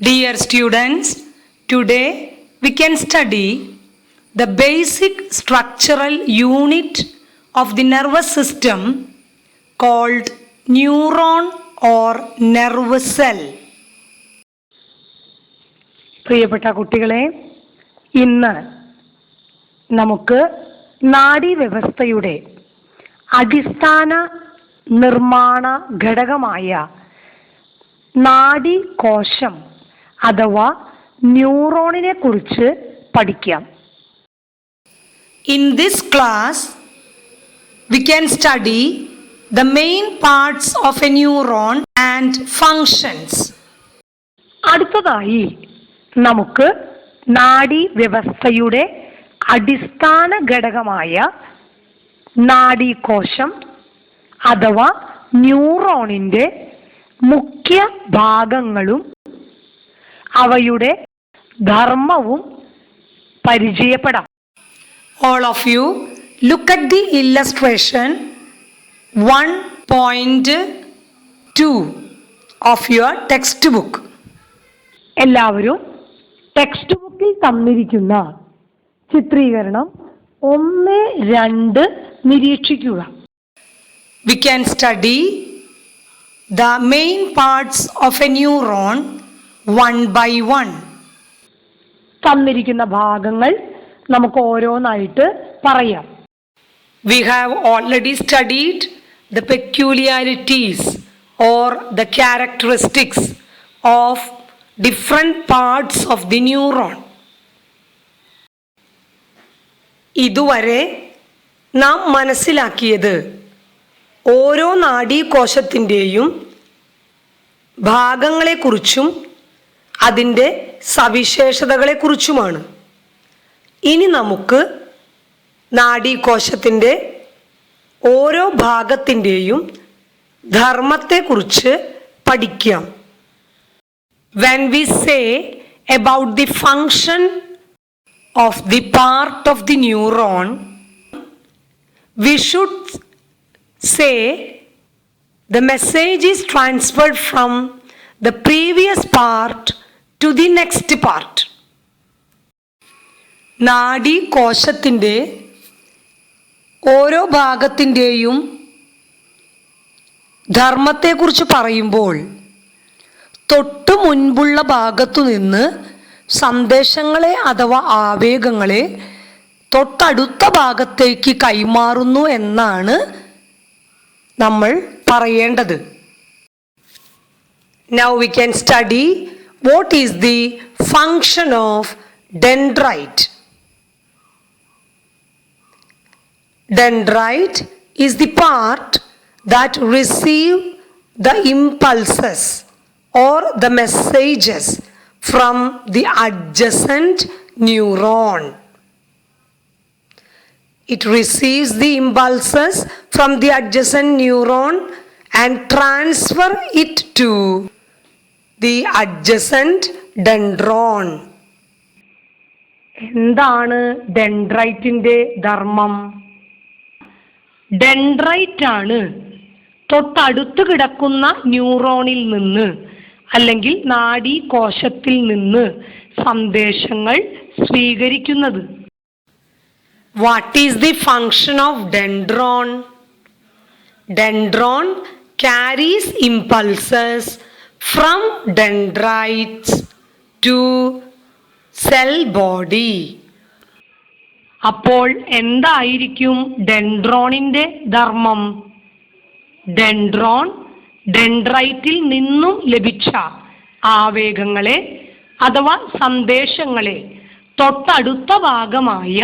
Dear students, today we can study the basic structural unit of the nervous system called neuron or nerve cell. പ്രിയപ്പെട്ട കുട്ടികളെ, ഇന്ന് നമുക്ക് നാഡീവ്യവസ്ഥയുടെ അടിസ്ഥാന നിർമ്മാണ ഘടകമായ നാഡീകോശം അഥവാ ന്യൂറോണിനെ കുറിച്ച് പഠിക്കാം. In this class, we can study the main parts of a neuron and functions. അടുത്തതായി നമുക്ക് നാഡീവ്യവസ്ഥയുടെ അടിസ്ഥാന ഘടകമായ നാഡീകോശം അഥവാ ന്യൂറോണിന്റെ മുഖ്യ ഭാഗങ്ങളും അവയുടെ ധർമ്മവും പരിചയപ്പെടാം. All of you look at the illustration 1.2 of your textbook. എല്ലാവരും ടെക്സ്റ്റ് ബുക്കിൽ തന്നിരിക്കുന്ന ചിത്രീകരണം 1-2 നിരീക്ഷിക്കുക. We can study the main parts of a neuron one by one. തന്നിരിക്കുന്ന ഭാഗങ്ങൾ നമുക്ക് ഓരോന്നായിട്ട് പറയാം. We have already studied the peculiarities or the characteristics of different parts of the neuron. ഇതുവരെ നാം മനസ്സിലാക്കിയത് ഓരോ നാഡീകോശത്തിൻ്റെയും ഭാഗങ്ങളെക്കുറിച്ചും അതിൻ്റെ സവിശേഷതകളെക്കുറിച്ചുമാണ്. ഇനി നമുക്ക് നാഡീകോശത്തിൻ്റെ ഓരോ ഭാഗത്തിൻ്റെയും ധർമ്മത്തെക്കുറിച്ച് പഠിക്കാം. When we say about the function of the part of the neuron, we should say the message is transferred from the previous part to the next part. നാഡീകോശത്തിൻ്റെ ഓരോ ഭാഗത്തിൻ്റെയും ധർമ്മത്തെക്കുറിച്ച് പറയുമ്പോൾ തൊട്ടു മുൻപുള്ള ഭാഗത്തു നിന്ന് സന്ദേശങ്ങളെ അഥവാ ആവേഗങ്ങളെ തൊട്ടടുത്ത ഭാഗത്തേക്ക് കൈമാറുന്നു എന്നാണ് നമ്മൾ പറയേണ്ടത്. Now we can study what is the function of dendrite. Dendrite is the part that receive the impulses or the messages from the adjacent neuron. It receives the impulses from the adjacent neuron and transfer it to the adjacent dendron. എന്താണ് ഡെൻഡ്രൈറ്റിന്റെ ധർമ്മം? Dendrite ആണ് തൊട്ടടുത്ത് കിടക്കുന്ന ന്യൂറോണിൽ നിന്ന് അല്ലെങ്കിൽ നാഡീകോശത്തിൽ നിന്ന് സന്ദേശങ്ങൾ സ്വീകരിക്കുന്നത്. What is the function of dendron? Dendron carries impulses from dendrites to cell body. അപ്പോൾ എന്തായിരിക്കും ഡെൻഡ്രോണിന്റെ ധർമ്മം? ഡെൻഡ്രോൺ ഡെൻഡ്രൈറ്റിൽ നിന്നും ലഭിച്ച ആവേഗങ്ങളെ അഥവാ സന്ദേശങ്ങളെ തൊട്ടടുത്ത ഭാഗമായ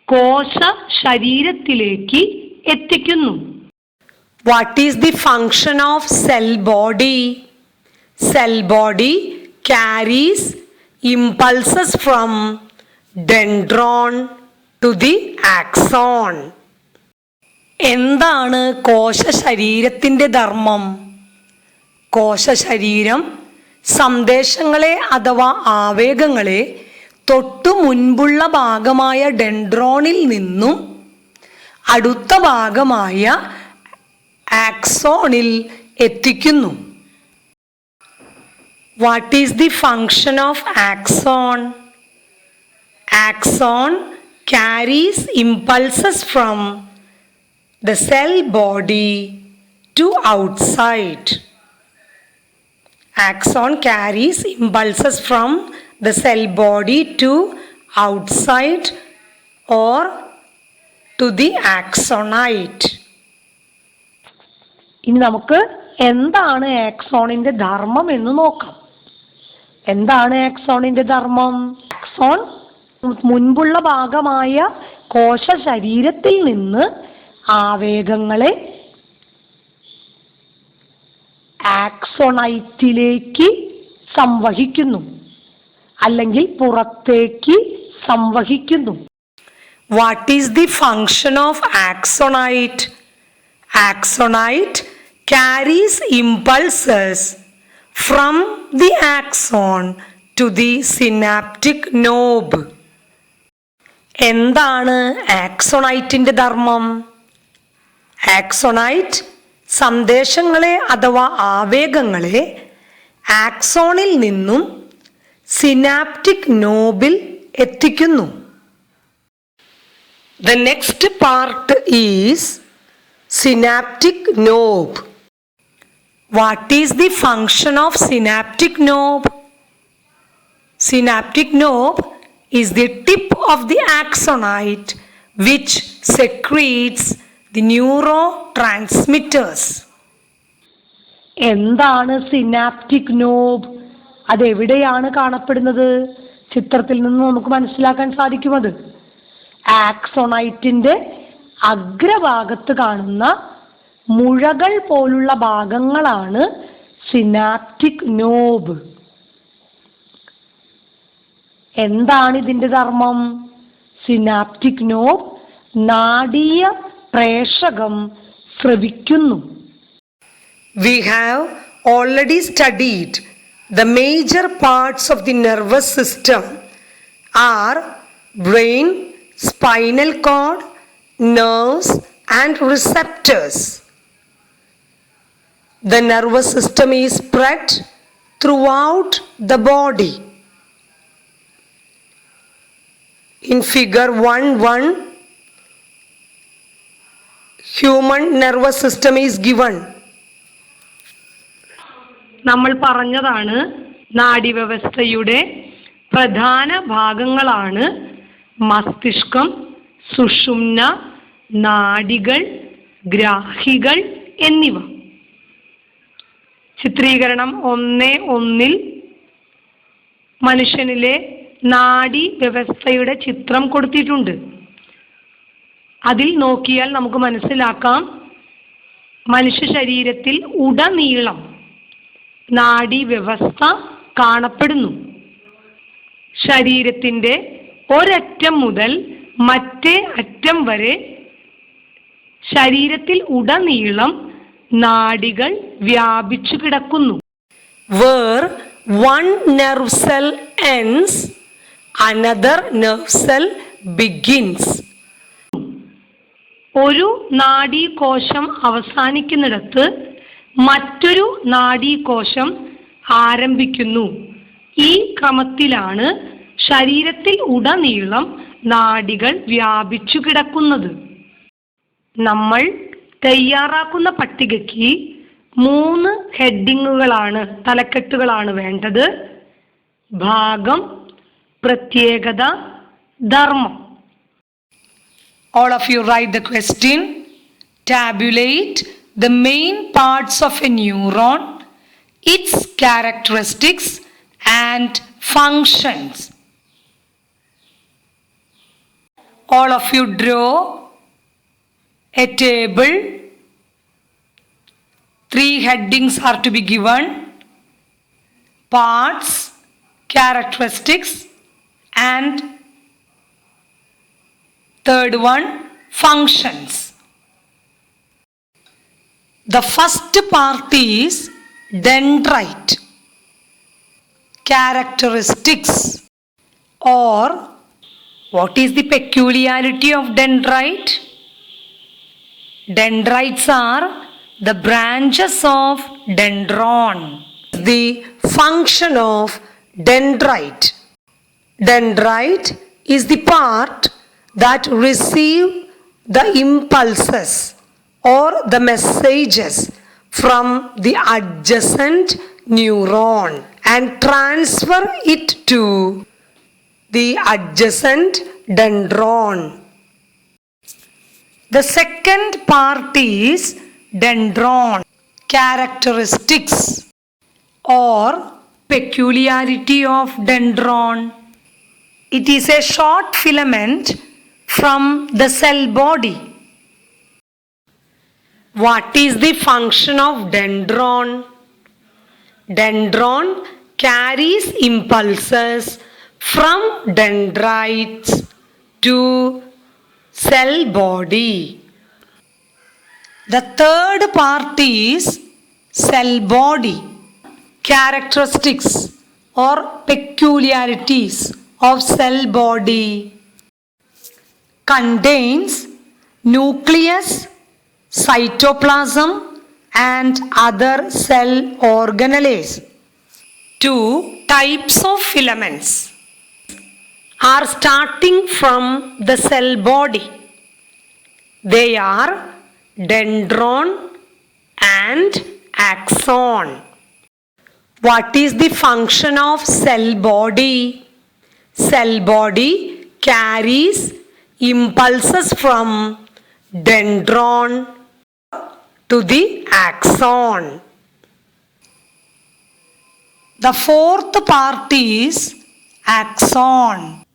കോശ ശരീരത്തിലേക്ക് എത്തിക്കുന്നു. What is the function of cell body? Cell body carries impulses from dendron to the axon. എന്താണ് കോശശരീരത്തിൻ്റെ ധർമ്മം? കോശശരീരം സന്ദേശങ്ങളെ അഥവാ ആവേഗങ്ങളെ തൊട്ടു മുൻപുള്ള ഭാഗമായ ഡെൻഡ്രോണിൽ നിന്നും അടുത്ത ഭാഗമായ ആക്സോണിൽ എത്തിക്കുന്നു. What is the function of axon? Axon carries impulses from the cell body to outside. Axon carries impulses from the cell body to outside or to the axonite. ഇനി നമുക്ക് എന്താണ് ആക്സോണിന്റെ ധർമ്മം എന്ന് നോക്കാം. എന്താണ് ആക്സോണിന്റെ ധർമ്മം? ആക്സോൺ മുൻപുള്ള ഭാഗമായ കോശ ശരീരത്തിൽ നിന്ന് ആവേഗങ്ങളെ ആക്സോണൈറ്റിലേക്ക് സംവഹിക്കുന്നു, അല്ലെങ്കിൽ പുറത്തേക്ക് സംവഹിക്കുന്നു. What is the function of axonite? Axonite carries impulses from the axon to the synaptic knob. എന്താണ് ആക്സോണൈറ്റിന്റെ ധർമ്മം? ആക്സോണൈറ്റ് സന്ദേശങ്ങളെ അഥവാ ആവേഗങ്ങളെ ആക്സോണിൽ നിന്നും സിനാപ്റ്റിക് നോബിൽ എത്തിക്കുന്നു. The next part is synaptic knob. What is the function of synaptic knob? Synaptic knob is the tip of the axonite which secretes the neurotransmitters. എന്താണ് synaptic knob? അതെവിടെയാണ് കാണപ്പെടുന്നത്? ചിത്രത്തിൽ നിന്ന് നമുക്ക് മനസ്സിലാക്കാൻ സാധിക്കുന്നത് ആക്സോണൈറ്റിന്റെ അഗ്രഭാഗത്ത് കാണുന്ന മുഴകൾ പോലുള്ള ഭാഗങ്ങളാണ് സിനാപ്റ്റിക് നോബ്. എന്താണ് ഇതിന്റെ ധർമ്മം? സിനാപ്റ്റിക് നോബ് നാഡീയ പ്രേഷകം സ്രവിക്കുന്നു. We have already studied the major parts of the nervous system are brain, spinal cord, nerves and receptors. The nervous system is spread throughout the body. In figure 1.1, human nervous system is given. നമ്മൾ പറഞ്ഞതാണ് നാഡീവ്യവസ്ഥയുടെ പ്രധാന ഭാഗങ്ങളാണ് മസ്തിഷ്കം, സുഷുമ്ന, നാഡികൾ, ഗ്രാഹികൾ എന്നിവ. ചിത്രീകരണം 1.1 മനുഷ്യനിലെ നാഡി വ്യവസ്ഥയുടെ ചിത്രം കൊടുത്തിട്ടുണ്ട്. അതിൽ നോക്കിയാൽ നമുക്ക് മനസ്സിലാക്കാം, മനുഷ്യ ശരീരത്തിൽ ഉടനീളം നാഡി വ്യവസ്ഥ കാണപ്പെടുന്നു. ശരീരത്തിന്റെ ഒരറ്റം മുതൽ മറ്റേ അറ്റം വരെ ശരീരത്തിൽ ഉടനീളം നാഡികൾ വ്യാപിച്ചു കിടക്കുന്നു. Where one nerve cell ends, another nerve cell begins. ഒരു നാഡീകോശം അവസാനിക്കുന്നിടത്ത് മറ്റൊരു നാഡീകോശം ആരംഭിക്കുന്നു. ഈ ക്രമത്തിലാണ് ശരീരത്തിൽ ഉടനീളം നാഡികൾ വ്യാപിച്ചു കിടക്കുന്നത്. നമ്മൾ തയ്യാറാക്കുന്ന പട്ടികയ്ക്ക് 3 ഹെഡിങ്ങുകളാണ്, തലക്കെട്ടുകളാണ് വേണ്ടത്. ഭാഗം, പ്രത്യേകത, ധർമ്മം. All of you write the question. Tabulate the main parts of a neuron, its characteristics and functions. All of you draw a table. 3 headings are to be given: parts, characteristics, and third one, functions. The first part is dendrite. Characteristics, or what is the peculiarity of dendrite? Dendrites are the branches of dendron. the function of dendrite? Dendrite is the part that receive the impulses or the messages from the adjacent neuron and transfer it to the adjacent dendron. The second part is dendron. Characteristics or peculiarity of dendron. It is a short filament from the cell body. What is the function of dendron? Dendron carries impulses from dendrites to cell body. The third part is cell body. Characteristics or peculiarities of cell body. Contains nucleus, cytoplasm and other cell organelles. Two types of filaments are starting from the cell body. They are dendron and axon. What is the function of cell body? Cell body carries impulses from dendron to the axon. The fourth part is axon.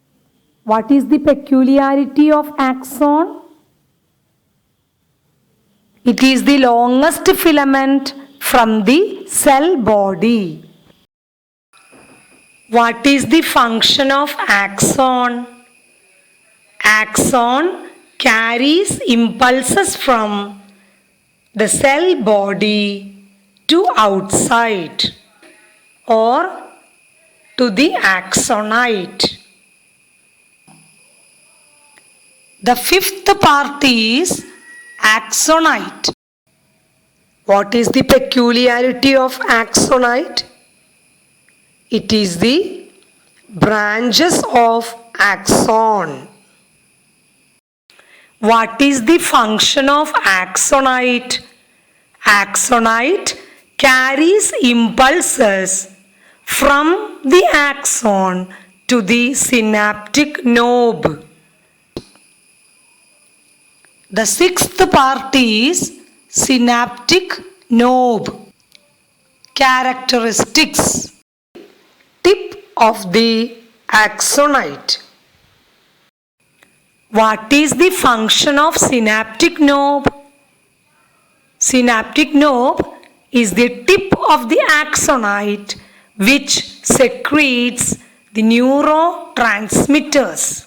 What is the peculiarity of axon? It is the longest filament from the cell body. What is the function of axon? Axon carries impulses from the cell body to outside or to the axonite. The fifth part is axonite. What is the peculiarity of axonite? It is the branches of axon. What is the function of axonite? Axonite carries impulses from the axon to the synaptic knob. The sixth part is synaptic knob. Characteristics. Tip of the axonite. What is the function of synaptic knob? Synaptic knob is the tip of the axonite which secretes the neurotransmitters.